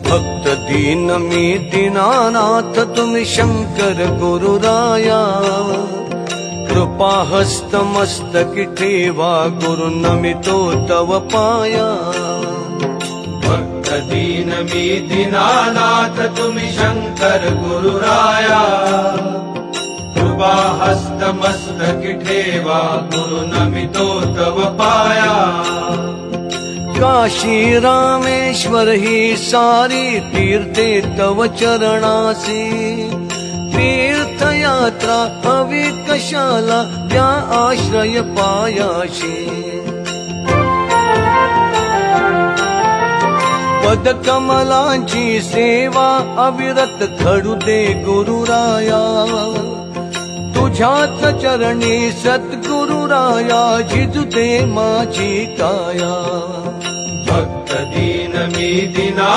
भक्त दीन मी दीनानाथ तुम्ही शंकर गुरुराया कृपा हस्त मस्तकी ठेवा गुरु नमितो तव पाया भक्त दीन मी दीनानाथ तुम्ही शंकर गुरुराया कृपा हस्त मस्तकी ठेवा गुरु नमितो तव पाया काशी रामेश्वर ही सारी तीर्थे तव चरणासी तीर्थयात्रा हवी कशाला त्या आश्रय पायाशी पदकमलांची सेवा अविरत घडू दे गुरुराया तुझ्याच चरणी सद्गुरुराया झिजू दे माझी काया भक्त दीन मी दीना